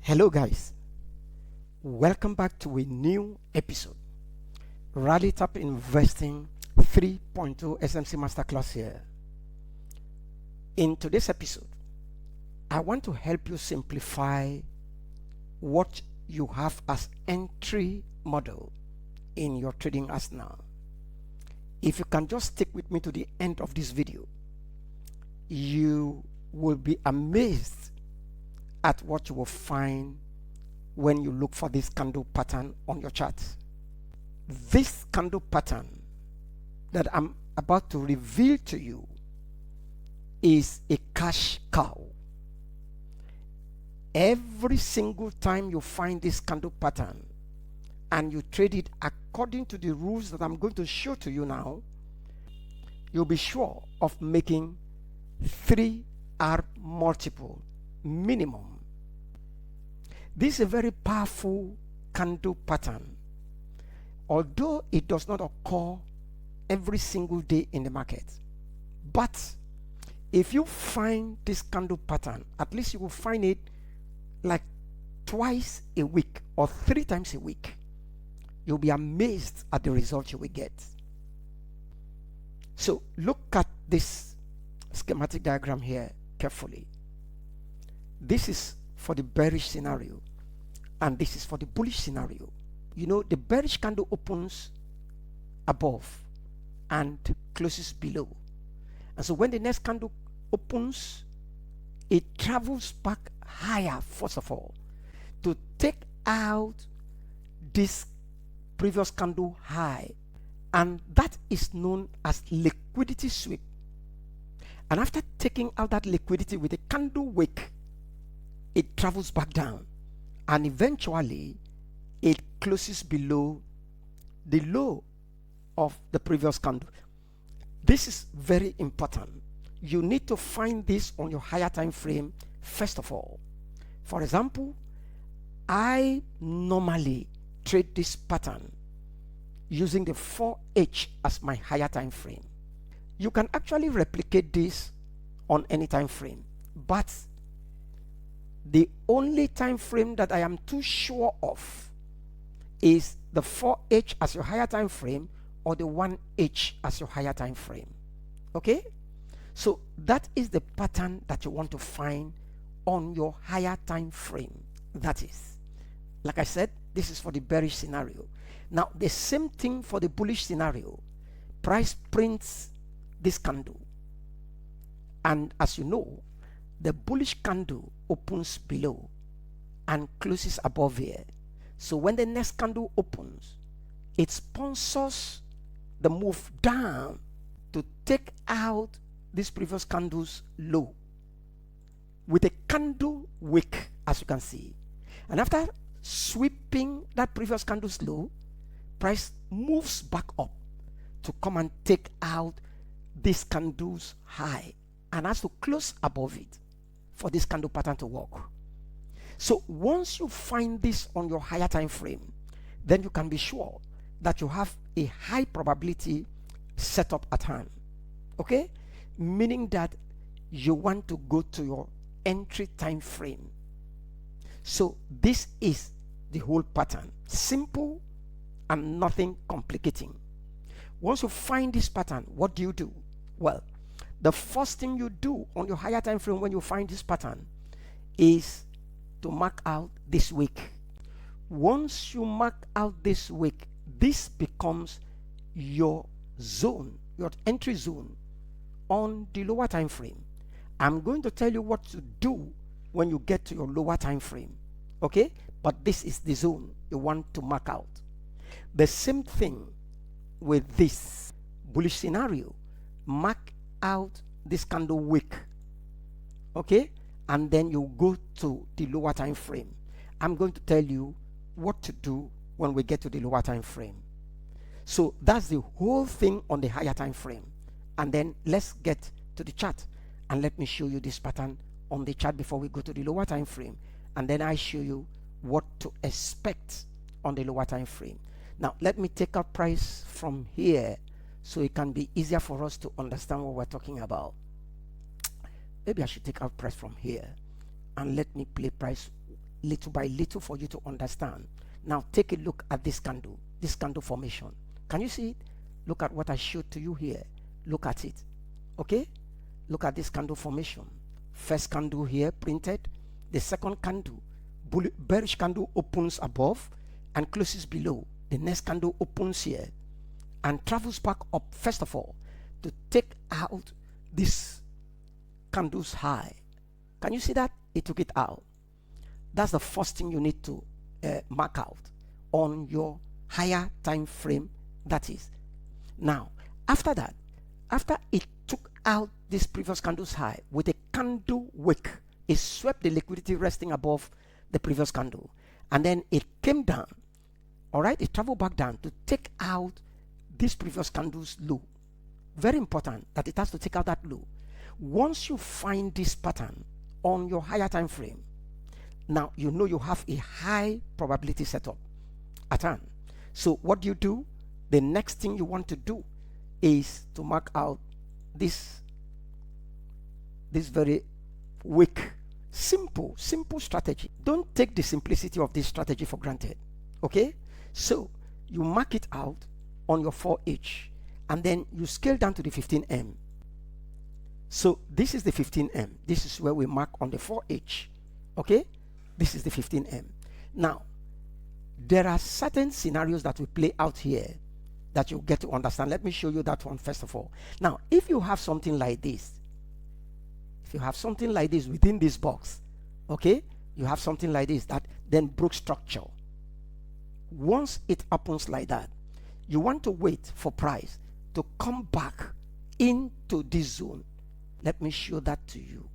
Hello guys, welcome back to a new episode. RALLYTOP Investing 3.2 SMC Masterclass here. In today's episode, I want to help you simplify what you have as entry model in your trading arsenal. If you can just stick with me to the end of this video, you will be amazed at what you will find when you look for this candle pattern on your chart. This candle pattern that I'm about to reveal to you is a cash cow. Every single time you find this candle pattern and you trade it according to the rules that I'm going to show to you now, you'll be sure of making 3R multiple minimum. This is a very powerful candle pattern, although it does not occur every single day in the market. But if you find this candle pattern, at least you will find it like twice a week or 3 times a week. You'll be amazed at the result you will get. So look at this schematic diagram here carefully. This is for the bearish scenario and this is for the bullish scenario. You know, the bearish candle opens above and closes below, and so when the next candle opens, it travels back higher first of all to take out this previous candle high, and that is known as liquidity sweep. And after taking out that liquidity with a candle wick, it travels back down and eventually it closes below the low of the previous candle. This is very important. You need to find this on your higher time frame first of all. For example, I normally trade this pattern using the 4H as my higher time frame. You can actually replicate this on any time frame, but the only time frame that I am too sure of is the 4H as your higher time frame or the 1H as your higher time frame. Okay, so that is the pattern that you want to find on your higher time frame. That is, like I said, this is for the bearish scenario. Now the same thing for the bullish scenario. Price prints this candle, and as you know, the bullish candle opens below and closes above here. So when the next candle opens, it sponsors the move down to take out this previous candle's low with a candle wick, as you can see. And after sweeping that previous candle's low, price moves back up to come and take out this candle's high and has to close above it for this candle pattern to work. So once you find this on your higher time frame, then you can be sure that you have a high probability setup at hand. Okay, meaning that you want to go to your entry time frame. So this is the whole pattern, simple and nothing complicating. Once you find this pattern, what do? Well, the first thing you do on your higher time frame when you find this pattern is to mark out this wick. Once you mark out this wick, this becomes your zone, your entry zone on the lower time frame. I'm going to tell you what to do when you get to your lower time frame. Okay, but this is the zone you want to mark out. The same thing with this bullish scenario. Mark out this candle wick, okay, and then you go to the lower time frame. I'm going to tell you what to do when we get to the lower time frame. So that's the whole thing on the higher time frame. And then let's get to the chart and let me show you this pattern on the chart before we go to the lower time frame, and then I show you what to expect on the lower time frame. Now let me take out price from here so it can be easier for us to understand what we're talking about. Maybe I should take out price from here. and let me play price little by little for you to understand. Now take a look at this candle formation. Can you see it? Look at what I showed to you here. Look at it. Okay, look at this candle formation. First candle here printed. The second candle, bearish candle, opens above and closes below. The next candle opens here and travels back up, first of all, to take out this candle's high. Can you see that? It took it out. That's the first thing you need to mark out on your higher time frame. That is. Now, after that, after it took out this previous candle's high with a candle wick, it swept the liquidity resting above the previous candle, and then it came down. All right, it traveled back down to take out this previous candle's low. Very important that it has to take out that low. Once you find this pattern on your higher time frame, now you know you have a high probability setup at hand. So what do you do? The next thing you want to do is to mark out this very weak, simple strategy. Don't take the simplicity of this strategy for granted. Okay, so you mark it out on your 4H and then you scale down to the 15M. So this is the 15M. This is where we mark on the 4H. Okay, this is the 15M. Now there are certain scenarios that will play out here that you'll get to understand. Let me show you that one first of all. Now, if you have something like this, within this box, okay, you have something like this that then broke structure. Once it happens like that, you want to wait for price to come back into this zone. Let me show that to you.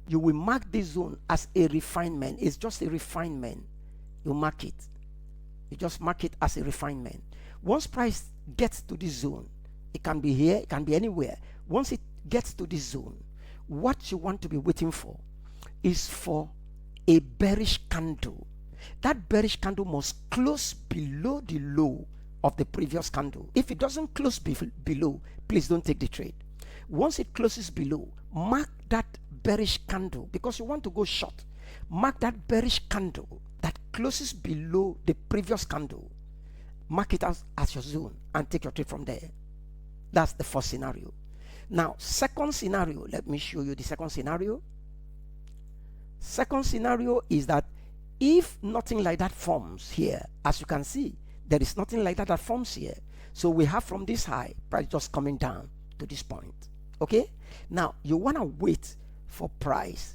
You will mark this zone as a refinement. It's just a refinement. You mark it. You just mark it as a refinement. Once price gets to this zone, it can be here, it can be anywhere. Once it gets to this zone, what you want to be waiting for is for a bearish candle. That bearish candle must close below the low of the previous candle. If it doesn't close below, please don't take the trade. Once it closes below, mark that bearish candle, because you want to go short. Mark that bearish candle that closes below the previous candle. Mark it as your zone and take your trade from there. That's the first scenario. Now, second scenario, let me show you the second scenario. Second scenario is that if nothing like that forms here, as you can see, there is nothing like that forms here. So we have from this high, price just coming down to this point. Okay? Now, you want to wait for price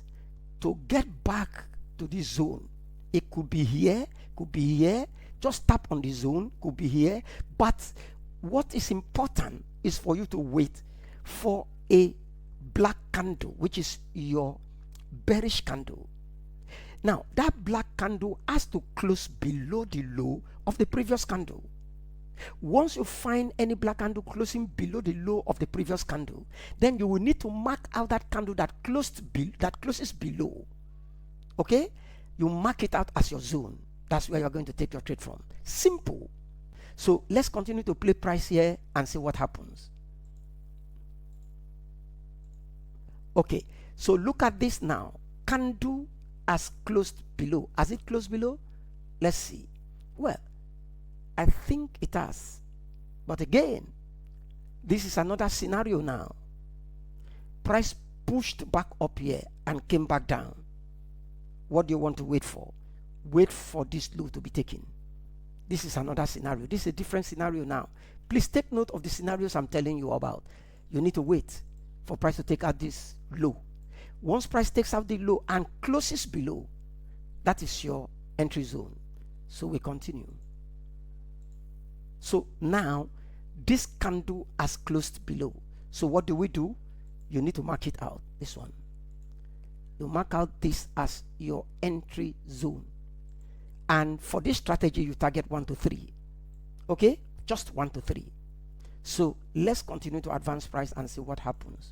to get back to this zone. It could be here, could be here. Just tap on the zone, could be here. But what is important is for you to wait for a black candle, which is your bearish candle. Now, that black candle has to close below the low of the previous candle. Once you find any black candle closing below the low of the previous candle, then you will need to mark out that candle that closes below. Okay? You mark it out as your zone. That's where you're going to take your trade from. Simple. So let's continue to play price here and see what happens. Okay, so look at this now. Candle has closed below. Has it closed below? Let's see. Well, I think it has. But again, this is another scenario now. Price pushed back up here and came back down. What do you want to wait for? Wait for this low to be taken. This is another scenario. This is a different scenario now. Please take note of the scenarios I'm telling you about. You need to wait for price to take out this low. Once price takes out the low and closes below, that is your entry zone. So we continue. So now this candle has closed below. So what do? You need to mark it out. This one. You mark out this as your entry zone. And for this strategy, you target 1 to 3. Okay? Just 1 to 3. So let's continue to advance price and see what happens.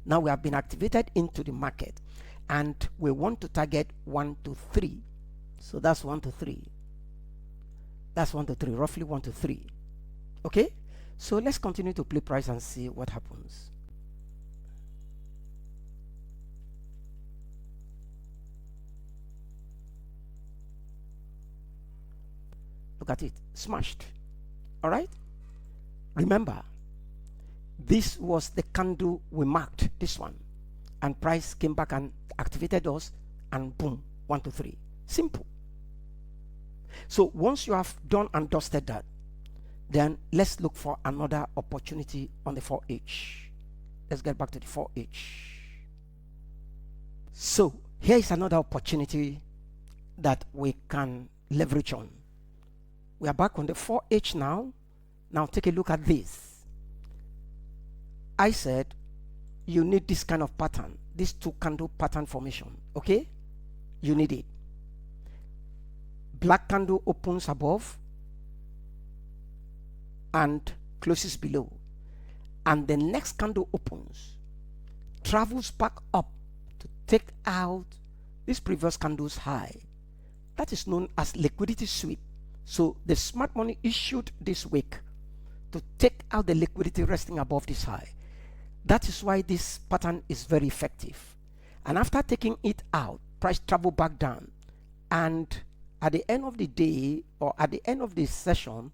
Now we have been activated into the market and we want to target 1 to 3. So that's 1 to 3. That's 1 to 3, roughly 1 to 3. Okay? So let's continue to play price and see what happens. Look at it, smashed. All right, remember, this was the candle we marked, this one, and price came back and activated us, and boom, 1 2 3. Simple. So once you have done and dusted that, then let's look for another opportunity on the 4H. Let's get back to the 4H. So here is another opportunity that we can leverage on. We are back on the 4H now. Now take a look at this. I said you need this kind of pattern, this 2 candle pattern formation. Okay, you need it. Black candle opens above and closes below, and the next candle opens, travels back up to take out this previous candle's high. That is known as liquidity sweep. So the smart money issued this week to take out the liquidity resting above this high. That is why this pattern is very effective. And after taking it out, price travel back down, and at the end of the day, or at the end of this session,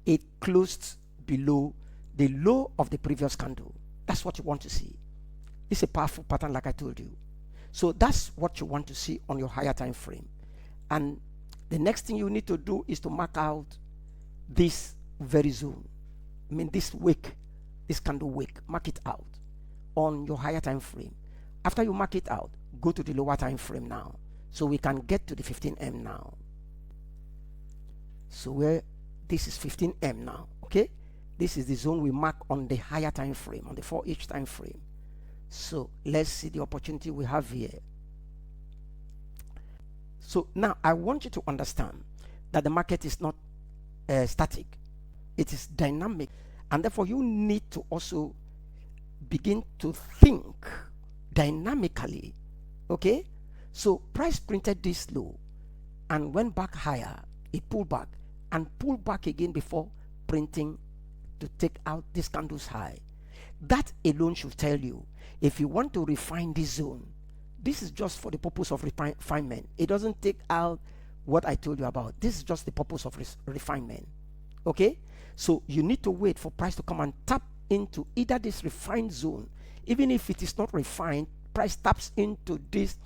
it closed below the low of the previous candle. That's what you want to see. It's a powerful pattern, like I told you. So that's what you want to see on your higher time frame. And the next thing you need to do is to mark out this very zone. I mean, this wick, this candle wick, mark it out on your higher time frame. After you mark it out, go to the lower time frame now, so we can get to the 15M now. So where this is 15M now, okay? This is the zone we mark on the higher time frame, on the 4H time frame. So let's see the opportunity we have here. So now I want you to understand that the market is not static. It is dynamic, and therefore you need to also begin to think dynamically. Okay, so price printed this low and went back higher. It pulled back and pulled back again before printing to take out this candle's high. That alone should tell you, if you want to refine this zone, this is just for the purpose of refinement. It doesn't take out what I told you about. This is just the purpose of refinement. Okay, so you need to wait for price to come and tap into either this refined zone. Even if it is not refined, price taps into this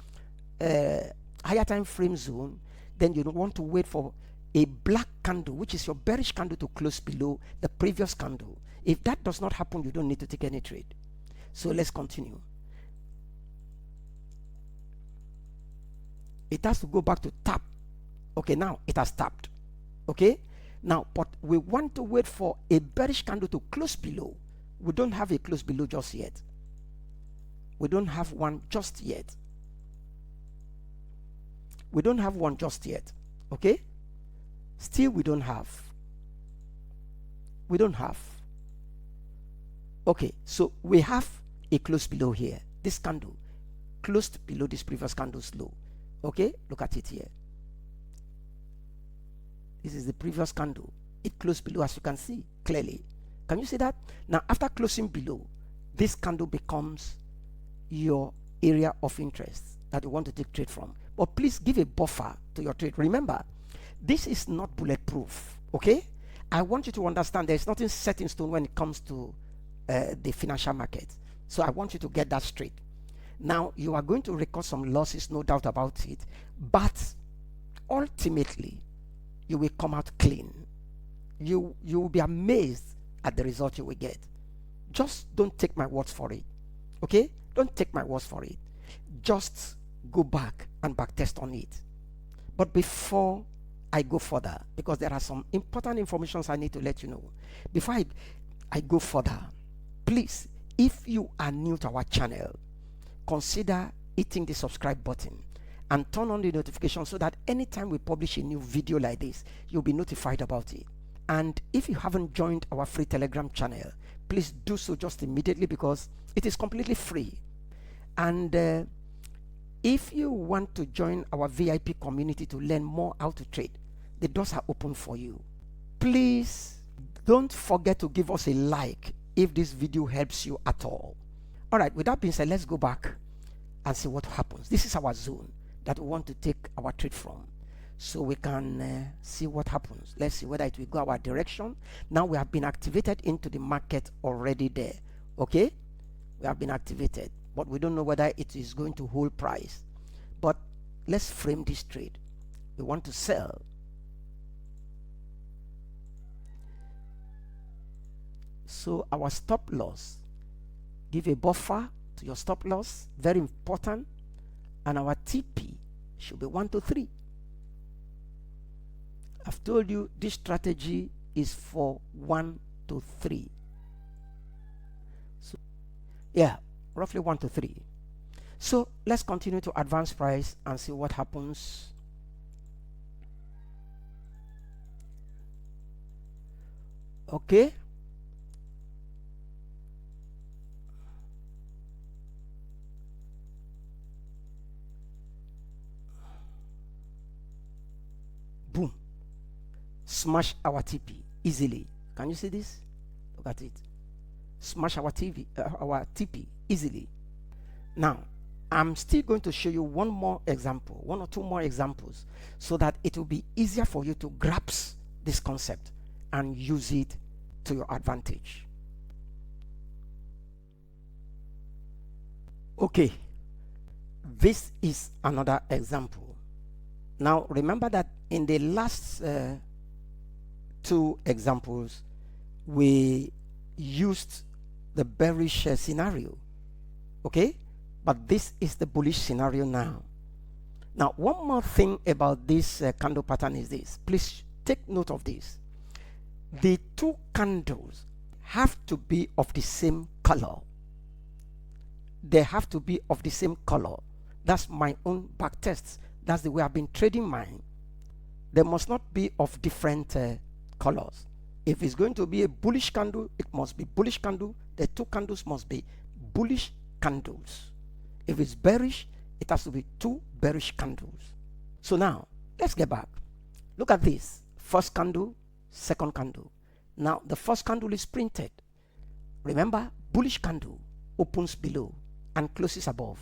higher time frame zone, then you don't want to wait for a black candle, which is your bearish candle, to close below the previous candle. If that does not happen, you don't need to take any trade. So let's continue. It has to go back to tap. Okay, now it has tapped. Okay, now, but we want to wait for a bearish candle to close below. We don't have a close below just yet. We don't have one just yet. We don't have one just yet. Okay, still we don't have. We don't have. Okay, so we have a close below here. This candle closed below this previous candle's low. Okay, look at it here. This is the previous candle. It closed below, as you can see clearly. Can you see that? Now, after closing below, this candle becomes your area of interest that you want to take trade from. But please give a buffer to your trade. Remember, this is not bulletproof. Okay, I want you to understand there is nothing set in stone when it comes to the financial market. So I want you to get that straight. Now, you are going to record some losses, no doubt about it, but ultimately you will come out clean. You will be amazed at the result you will get. Just don't take my words for it. Okay, don't take my words for it. Just go back and back test on it. But before I go further, because there are some important information I need to let you know, before I go further, please, if you are new to our channel, consider hitting the subscribe button and turn on the notification so that anytime we publish a new video like this, you'll be notified about it. And if you haven't joined our free Telegram channel, please do so just immediately, because it is completely free. And if you want to join our VIP community to learn more how to trade, the doors are open for you. Please don't forget to give us a like if this video helps you at all. All right, with that being said, let's go back and see what happens. This is our zone that we want to take our trade from. so we can see what happens. Let's see whether it will go our direction. Now we have been activated into the market already there. Okay, we have been activated, but we don't know whether it is going to hold price. But let's frame this trade. We want to sell. So our stop loss, give a buffer to your stop loss, very important. And our TP should be 1 to 3. I've told you this strategy is for 1 to 3. So yeah, roughly 1 to 3. So let's continue to advance price and see what happens. Okay, boom, smash our TP easily. Can you see this? Look at it. Smash our TP easily. Now I'm still going to show you one more example, 1 or 2 more examples, so that it will be easier for you to grasp this concept and use it to your advantage. Okay, this is another example. Now remember that in the last 2 examples we used the bearish scenario, okay, but this is the bullish scenario now. Now one more thing about this candle pattern is this. Please take note of this. The 2 candles have to be of the same color. They have to be of the same color. That's my own back tests. That's the way I've been trading mine. They must not be of different colors. If it's going to be a bullish candle, it must be bullish candle. The 2 candles must be bullish candles. If it's bearish, it has to be 2 bearish candles. So now let's get back. Look at this. First candle, second candle. Now the first candle is printed. Remember, bullish candle opens below and closes above.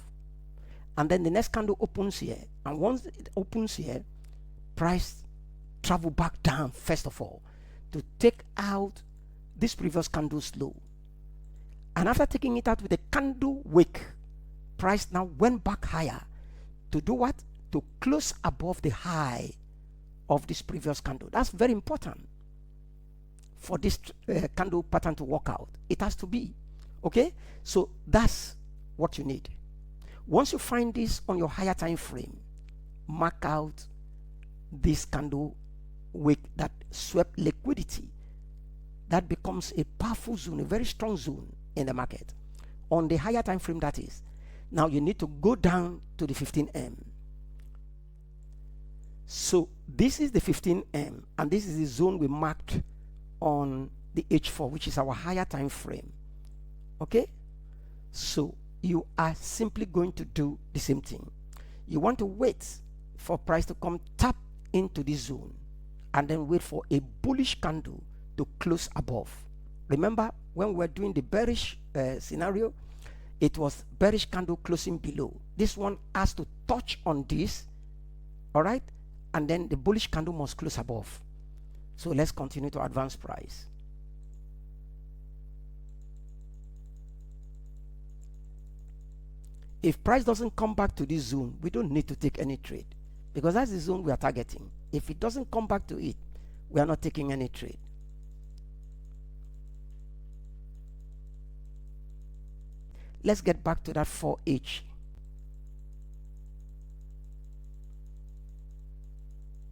And then the next candle opens here. And once it opens here, price travel back down first of all to take out this previous candle's low. And after taking it out with a candle wick, price now went back higher to do what? To close above the high of this previous candle. That's very important for this candle pattern to work out. It has to be. Okay, so that's what you need. Once you find this on your higher time frame, mark out this candle wick that swept liquidity. That becomes a powerful zone, a very strong zone in the market on the higher time frame, that is. Now you need to go down to the 15M. So this is the 15M, and this is the zone we marked on the H4, which is our higher time frame. Okay, so you are simply going to do the same thing. You want to wait for price to come tap into this zone and then wait for a bullish candle to close above. Remember when we're doing the bearish scenario, it was bearish candle closing below. This one has to touch on this, all right, and then the bullish candle must close above. So let's continue to advance price. If price doesn't come back to this zone, we don't need to take any trade, because that's the zone we are targeting. If it doesn't come back to it, we are not taking any trade. Let's get back to that 4H.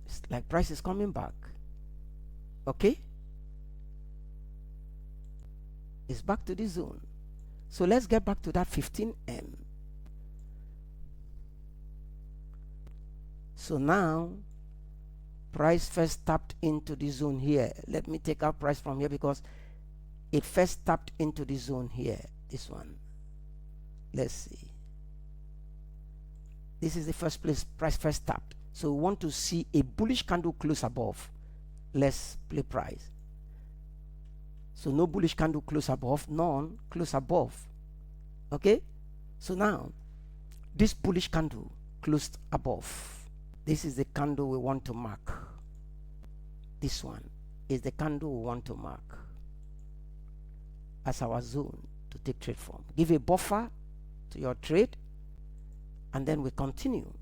It's like price is coming back. Okay, it's back to this zone. So let's get back to that 15M. So now price first tapped into the zone here. Let me take out price from here because it first tapped into the zone here. This one. Let's see. This is the first place price first tapped. So we want to see a bullish candle close above. Let's play price. So no bullish candle close above, none close above. Okay, so now this bullish candle closed above. This is the candle we want to mark. This one is the candle we want to mark as our zone to take trade from. Give a buffer to your trade, and then we continue.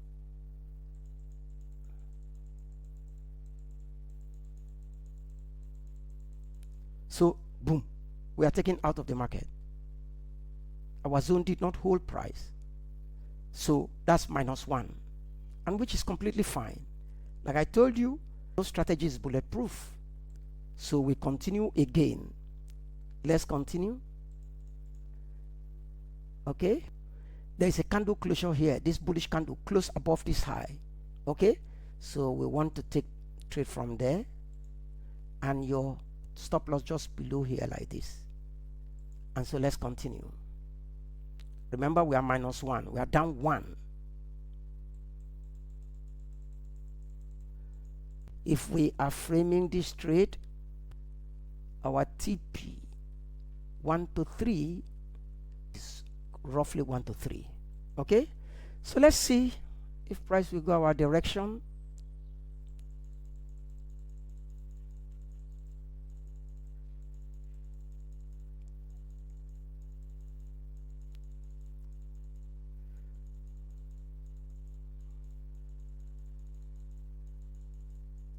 So boom, we are taken out of the market. Our zone did not hold price, so that's -1, and which is completely fine. Like I told you, no strategy is bulletproof, so we continue again. Let's continue. Okay, there is a candle closure here. This bullish candle closed above this high. Okay, so we want to take trade from there, and your stop loss just below here like this. And so let's continue. Remember, we are -1, we are down 1. If we are framing this trade, our TP 1 to 3 is roughly 1 to 3. Okay, so let's see if price will go our direction.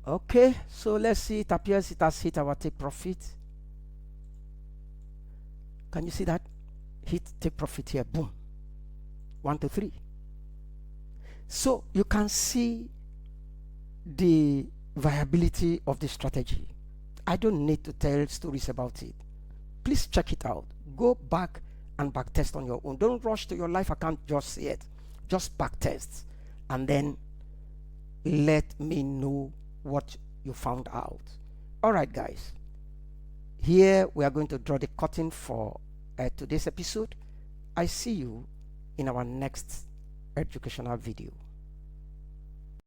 Okay, so let's see. It appears it has hit our take profit. Can you see that? Hit take profit here. Boom. 1 to 3. So you can see the viability of the strategy. I don't need to tell stories about it. Please check it out. Go back and back test on your own. Don't rush to your live account just yet. Just back test, and then let me know what you found out. All right, guys, here we are going to draw the curtain for today's episode. I see you in our next educational video.